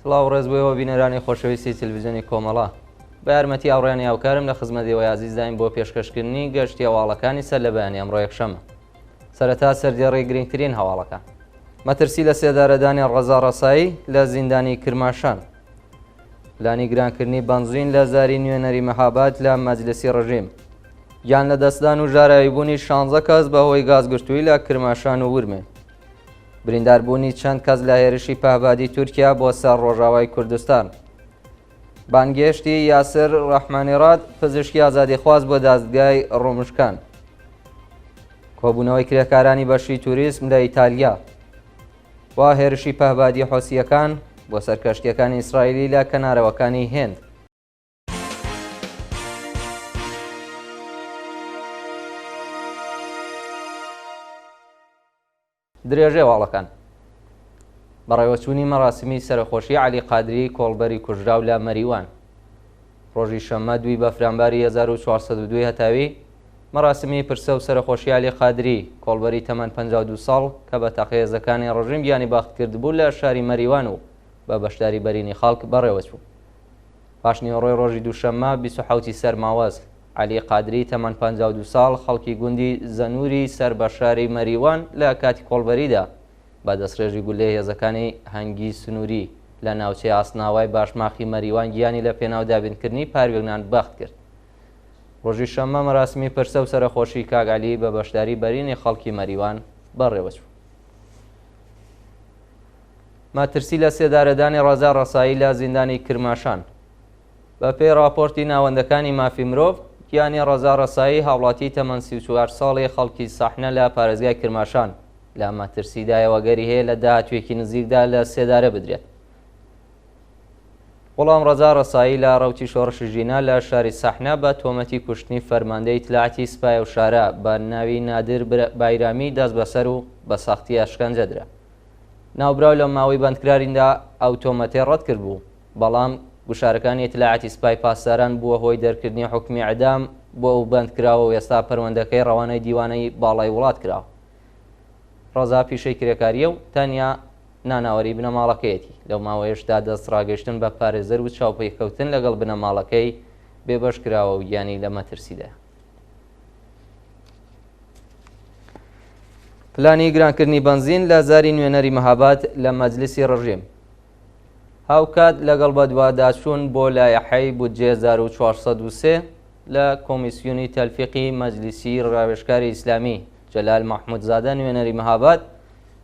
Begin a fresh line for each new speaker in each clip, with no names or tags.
سڵاو ڕێزبوویەوە بینەرانی خۆشەویستی تەلەڤیزیۆنی کۆمەڵە بە یارمەتی ئاوڕێنی هاوکارم لە خزمەتیەوەی عەزیزداین بۆ پێشکەشکردنی گەشتی هەواڵەکانی سەر لە بەیانی ئەمڕۆ یەکشەمە. سەرەتا سەردێڕی گرنگترین هەواڵەکان. مەترسی لە سێدارەدانی ڕەزا ڕەسایی لە زیندانی کرماشان. پلانی گرانکردنی بەنزین لە زاری نوێنەری مەهاباد لە مەجلیسی ڕژیم. گیان لە دەستدان و ژاراویبوونی 16 کەس بەهۆی گازگرتووی لە کرماشان و ورمێ. برینداربوونی چەند کەس لە هێرشی پابادی تورکیا بۆ سەر ڕۆژاوای کوردستان. بانگێشتی یاسر ڕەحمانیڕاد پزیشکی ئازادیخواز بۆ دادگای ڕۆمشکان. کۆبوونەوەی کرێکارانی بەشی توریسم لە ئیتالیا. وا هێرشی پابادی حوسیەکان بۆ سەرکەشتیەکانی ئیسرائیلی لە کەنارەوەکانی هێند. درێژێ واڵەکان. بەڕێوەچوونی مەراسمی سەرخۆشی عەلی قادری کۆڵبەری کوژراو لە مەریوان. ڕۆژی شەممە 2 بەفرانباری 1402 هەتاوی مەراسمی پرسە و سەرخۆشی عەلی قادری کۆڵبەری تەمەن 52 ساڵ کە بە تەقیێزەکانی ڕژیم گیانی باختکرد بوو لە شاری مەریوان و بە بەشداری بەرینی خەڵک بەڕێوەچوو. پاشنیوەڕۆی ڕۆژی دووشەممە 27 سەرماوەز عەلی قادری تەمەن 52 ساڵ خەڵکی گوندی زەنووری سەر بە شاری مەریوان لە کاتی کۆڵبەریدا بە دەستڕێژی گولێ هێزەکانی هەنگی سنووری لە ناوچەی ئاسناوای باشماخی مەریوان گیانی لە پێناو دابینکردنی پاروێگنان بەخت کرد. ڕۆژی شەممە مەراسمی پرسە و سەرخۆشی کاک عەلی بە بەشداری بەرینی خەڵکی مەریوان بەڕێوەچوو. مەترسی لە سێدارەدانی ڕەزا ڕەسایی لە زیندانی کرماشان. بە پێی راپۆرتی ناوەندەکانی مافی مرۆڤ گیانی ڕەزا ڕەسایی هاوڵاتی تەمەن 34 ساڵی خەڵکی ساحنە لە پارێزگای کرماشان لە مەترسیدایەوە گەری هەیە لە داهاتوێکی نزیکدا لە سێدارە بدرێت. وەڵام ڕەزا ڕەسایی لە ڕەوتی شۆڕشی ژینە لە شاری ساحنە بە تۆمەتی کوشتنی فەرماندەی ئیتلاعاتی سوپای و شارە بە ناوی نادر بایرامی دەست بەسەر و بە سەختی ئەشکەنجە درا. ناوبراو لە ماوەی بەندکراریندا ئەو تۆمەتەی ڕەت کرد بوو، بەڵام گوشارەکانی ئیتلاعاتی سوپای پاسداران بووە هۆی دەرکردنی حوکمی ئەعدام بۆ ئەو بەندکراوە و ئێستا پەروەندەکەی ڕەوانەی دیوانەی باڵای وڵات کراوە. ڕەزا پیشەی کرێکاریە و تەنیا ناناوەری بنەماڵەکەیەتی. لەو ماوەیەشدا دەست ڕاگەشتن بە پارێزەر و چاوپەیکەوتن لەگەڵ بنەماڵەکەی بێبەش کراوە و گیانی لە مەترسیدا. پلانی گرانکردنی بەنزین لە زاری نوێنەری مەهاباد لە مەجلیسی ڕژیم. هاوکات لەگەڵ بە دوواداچوون بۆ لایەحەی بودجێ 1403 لە کۆمیسیۆنی تەلفیقی مەجلیسی ڕاوێژکاری ئیسلامی جەلال مەحموودزادە نوێنەری مەهاباد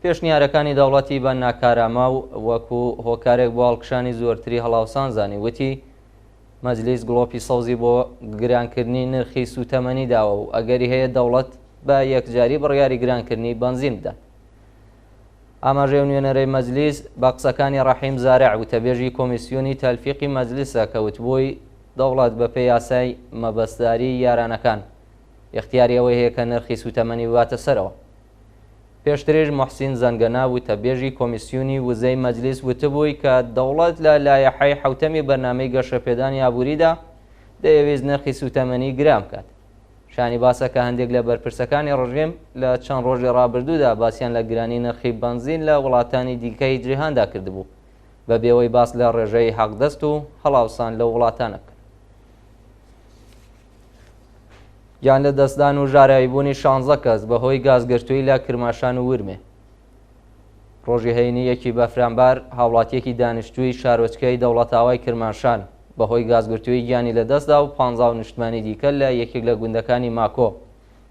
پێشنیارەکانی دەوڵەتی بە ناکارامە و وەکو هۆکارێک بۆ هەڵکشانی زۆرتری هەڵاوسان زانی وتی مەجلیس گڵۆپی سەوزی بۆ گرانکردنی نرخی سوتەمەنی داوە و ئەگەری هەیە دەوڵەت بە یەکجاری بڕیاری گرانکردنی بەنزین بدات. ئاماژەی نوێنەرەی مەجلیس بە قسەکانی ڕەحیم زارع وتەبێژی کۆمیسیۆنی تەلفیقی مەجلیسە کە وتبووی دەوڵەت بە پێی یاسای مەبەستداری یارانەکان اختیاریەوەی هەیە کە نرخی سوتەمەنی بواتە سەرەوە. پێشترێژ محسین زەنگەنا وتەبێژی کۆمیسیۆنی وزەی مەجلیس وتبووی کە دەوڵەت لە لایەحەی حوتەمی بەرنامەی گەشەپێدانی ئابووریدا دەیەوێت نرخی سوتەمەنی گرام بکات. شانی باسە کە هەندێک لە بەرپرسەکانی ڕژیم لە چەند ڕۆژی ڕابردوودا باسییان لە گرانی نرخی بەنزین لە وڵاتانی دیکەی جیهاندا کردبوو بە بێەوەی باس لە ڕێژەی حەقدەست و هەڵاوسان لە وڵاتانە بکەن. گیان لە دەستدان و ژاراویبوونی 16 کەس بەهۆی گازگرتووی لە کرماشان و ورمێ. ڕۆژی هەینی 1 بەفرانبار هاوڵاتیەکی دانیشتووی شارۆچکەی دەوڵەتاوای کرماشان بەهۆی گازگرتووی گیانی لە دەستدا و 15 نیشتمانی دیکە لە یەکێک لە گوندەکانی ماکۆ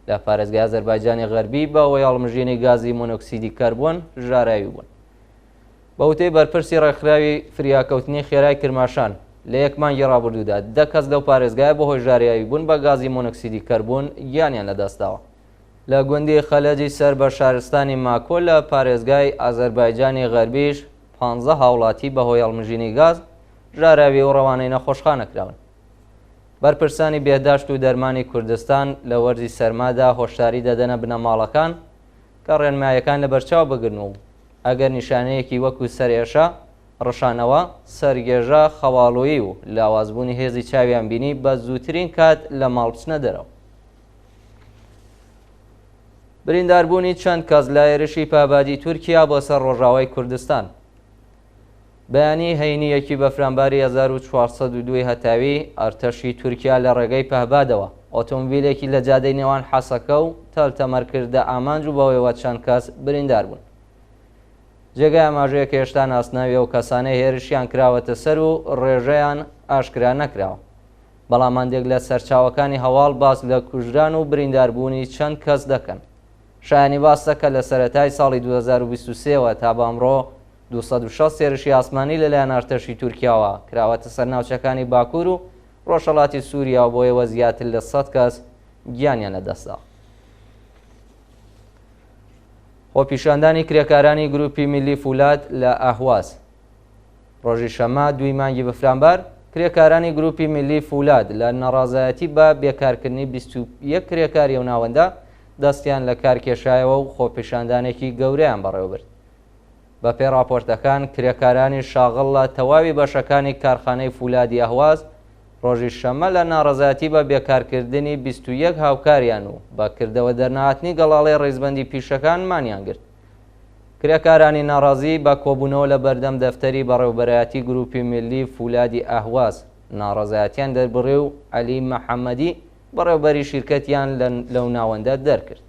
لە پارێزگای ئازەربایجانی غەربی بە هۆی هەڵمژێنی گازی مۆنۆکسیدی کەربۆن ژاراوی بوون. بە وتەی بەرپرسی ڕێکخراوی فریاکەوتنی خێرای کرماشان لە 1 مانگی ڕابردوودا 10 کەس لەو پارێزگایە بەهۆی ژاریاوی بوون بە گازی مۆنۆکسیدی کەربۆن گیانیان لەدەستداوە. لە گوندی خەلەجی سەر بە شارستانی ماکۆ لە پارێزگای ئازەربایجانی غەربیش 15 هاوڵاتی بەهۆی هەڵمژێنی گاز ژاراوی و ڕەوانەی نەخۆشخانە کراون. بەرپرسانی بێداشت و دەرمانی کوردستان لە وەرزی سەرمادا هۆشداری دەدەنە بنەماڵەکان کە ڕێنمایەکان لە بەرچاو بگرن و ئەگەر نیشانەیەکی وەکو سەرێشە، ڕەشانەوە، سەرگێژە، خەواڵۆیی و لاوازبوونی هێزی چاویان بینی بە زووترین کات لە ماڵ بچنە دەرەوە. برینداربوونی چەند کەس لە هێرشی پابادی تورکیا بۆ سەر ڕۆژاوای کوردستان. بەیانی هەینیەکی بەفرامباری 1402 هەتاوی ئەرتەشی تورکیا لە ڕێگەی پەهبادەوە ئۆتۆمبیلێکی لە جادەی نێوان حەسەکە و تەلتەمەرکردە ئامانج و بەوەیەوە چەند کەس بریندار بوون. جێگای ئاماژەیە کە هێشتا ناسناویە و کەسانەی هێرشیان کراوەتە سەر و ڕێژەیان ئاشکرا نەکراوە، بەڵام هەندێک لە سەرچاوەکانی هەواڵ باس لە کوژران و برینداربوونی چەند کەس دەکەن. شایانی باس دەکە لە سەرەتای ساڵی 2023ەوە تا بە ئەمڕۆ 260 هێرشی ئاسمانی لەلایەن ئەرتەشی تورکیاوە کراوەتە سەر ناوچەکانی باکوور و ڕۆژهەڵاتی سووریا و بۆیەوە زیاتر لە 100 کەس گیانیان لەدەستدا. خۆپیشاندانی کرێکارانی گروپی میلی فولاد لە ئاهواز. ڕۆژی شەمە 2 مانگی بەفرامبار کرێکارانی گروپی میلی فولاد لە نەڕازایەتی بە بێکارکردنی 21 کرێکاری و ناوەندە دەستیان لە کارکێشایەوە و خۆپیشاندانێکی گەورەیان بەڕێوەبرد. بە پێی راپۆرتەکان کرێکارانی شاغڵ لە تەواوی بەشەکانی کارخانەی فولادی ئاهواز ڕۆژی شەمە لە ناڕەزایەتی بە بێکارکردنی 21 هاوکاریان و بەکردەوە دەرنهاتنی گەڵاڵەی ڕێزبەندی پیشەکان مانیان گرت. کرێکارانی ناڕازی بە کۆبوونەوە لە بەردەم دەفتەری بەڕێوەبەرایەتی گروپی میلی فولادی ئاهواز ناڕەزایەتیان دەربڕێ و عەلی مەحەممەدی بەڕێوەبەری شیرکەتیان لەو ناوەندە دەرکرد.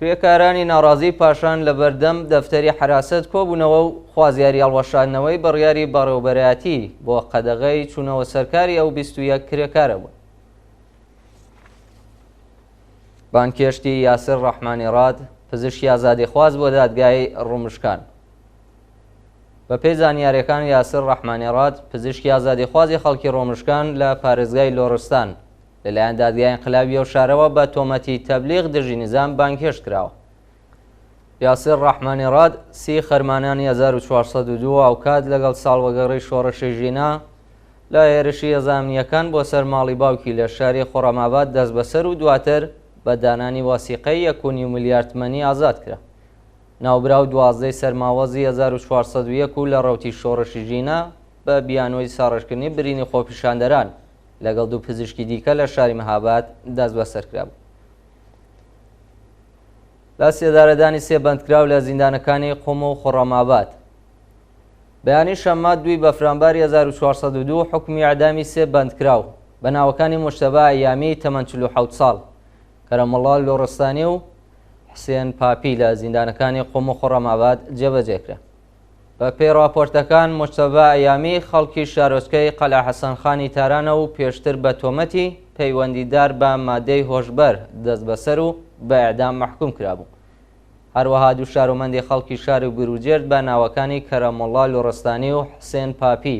کرێکارانی ناڕازی پاشان لە بەردەم دەفتەری حراست کۆبوونەوە و خوازیاری هەڵوەشاندنەوەی بڕیاری بەڕێوەبەرایەتی بۆ قەدەغەی چوونەوە سەرکاری ئەو 21 کرێکارە بوون. بانکێشتی یاسر ڕەحمانی ڕاد پزیشکی ئازادیخواز بۆ دادگای ڕومشکان. بە پێی زانیاریەکان یاسر ڕەحمانی ڕاد پزیشکی ئازادیخوازی خەڵکی ڕۆمشکان لە پارێزگای لۆڕستان لەلایەن دادگای ئینقلابیە و شارەوە بە تۆمەتی تەبلیغ دژی نظام بانکێشت کراوە. یاسر ڕەحمانی ڕاد 30 خەرمانانی 1402 ئاوکات لەگەڵ ساڵوەگەڕی شۆڕشی ژینا لە هێرشی هێزانامنیەکان بۆ سەر ماڵی باوکی لە شاری خۆڕەماباد دەست بەسەر و دواتر بە دانانی واسیقەی 1.5 میلیارد تمەنی ئازاد کرا. ناوبراو 12 سەرماوەزی 1401 و لە ڕەوتی شۆڕشی ژینا بە بیانۆی ساڕێژکردنی برینی خۆپیشاندەران لەگەڵ 2 پزیشکی دیکە لە شاری مەهاباد دەست بەسەر کرابوو. لە سێدارەدانی 3 بەندکراو لە زیندانەکانی قوم و خۆڕەماباد. بەیانی شەممە 2 بەفرامباری 1402 حکمی ئەعدامی 3 بەندکراو بە ناوەکانی موشتەبە ئەیامی تەمەن 47 ساڵ، کەرەمەڵڵا لۆڕستانی و حسێن پاپی لە زیندانەکانی قوم و خۆڕەماباد جێبەجێکرا. بە پێی راپۆرتەکان موشتەبە ئەیامی خەڵکی شارۆچکەی قەلا حەسەنخانی تارانە و پێشتر بە تۆمەتی پەیوەندیدار بە مادەی هۆشبەر دەست بەسەر و بە ئیعدام مەحکوم کرابوو. هەروەها 2 شارۆمەندی خەڵکی شاری و بروجێرد بە ناوەکانی کەرەمەڵڵا لۆڕستانی و حسێن پاپی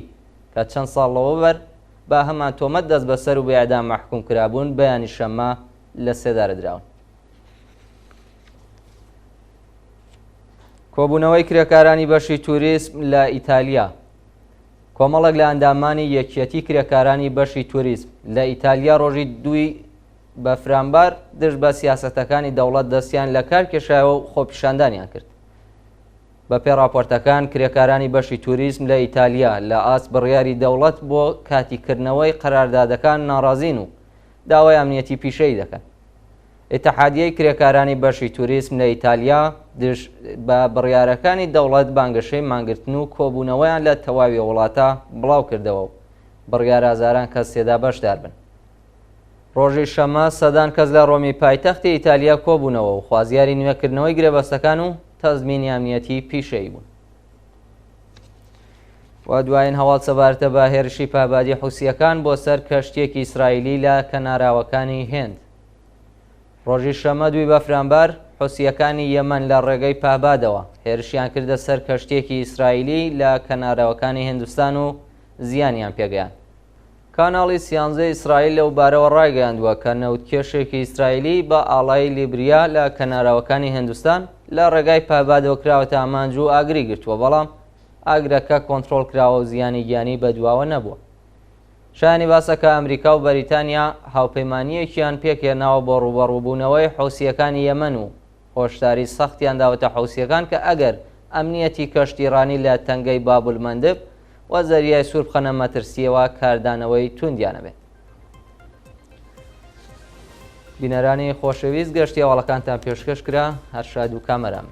کە چەند ساڵ لەوەبەر بە هەمان تۆمەت دەست بەسەر و بە ئیعدام مەحکوم کرابوون بەیانی شەممە لە سێدارەدراون. کۆبوونەوەی کرێکارانی بەشی توریسم لە ئیتالیا. کۆمەڵێک لە ئەندامانی یەکێتی کرێکارانی بەشی توریسم لە ئیتالیا ڕۆژی 2 بەفرامبار دژ بە سیاسەتەکانی دەوڵەت دەستیان لە کار کێشایەوە و خۆپیشاندانیان کرد. بە پێی راپۆرتەکان کرێکارانی بەشی توریسم لە ئیتالیا لە ئاست بڕیاری دەوڵەت بۆ کاتیکردنەوەی قەراردادەکان ناڕازین و داوای ئەمنیەتی پیشەی دەکەن. ئیتحادیەی کرێکارانی بەشی توریسم لە ئیتالیا بە بڕیارەکانی دەوڵەت بانگەشەی مانگرتن و کۆبوونەوەیان لە تەواوی وڵاتە بڵاو کردەوە و بڕیار ئازاران کەس تێدا بەشدار بن. ڕۆژی شەمە سەدان کەس لە ڕۆمی پایتەختی ئیتالیا کۆبوونەوە و خوازیاری نوێکردنەوەی گرێبەستەکان و تەزمینی ئەمنیەتی پیشەی بوون. و دوایین هەواڵ سەبارەتە بە هێرشی پابادی حوسیەکان بۆ سەر کەشتیەکی ئیسرائیلی لە کەناراوەکانی هێند. ڕۆژی شەمە 2 بەفرامبار حوسیەکانی یەمەن لە ڕێگەی پابادەوە هێرشیان کردە سەر کەشتێکی ئیسرائیلی لە کەناراوەکانی هیندستان و زیانیان پێگەیاند. کاناڵی سیانزە ئیسرائیل لەو بارەوە ڕایگەیاندووە کە نەوتکێشێکی ئیسرائیلی بە ئاڵای لیبریا لە کەناراوەکانی هیندستان لە ڕێگای پابادەوە کراوەتە ئامانج و ئاگری گرتووە، بەڵام ئاگرەکە کۆنتڕۆڵ کراوە و زیانی گیانی بەدواوە نەبووە. شایانی باسەکە ئەمریکا و بەریتانیا هاوپەیمانیەکیان پێکێناوە بۆ ڕوبەڕووبوونەوەی حوسیەکانی یەمەن و هۆشداری سەختیان داوەتە حوسیەکان کە ئەگەر ئەمنیەتی کەشتیڕانی لە تەنگەی بابولمەندب و زەریای سوور بخەنە مەترسیەوە کاردانەوەی توندیانە بێت. بینەرانی خۆشەویست گەشتی هەواڵەکانتان پێشکەش کرا. هەر شاد و کامەران.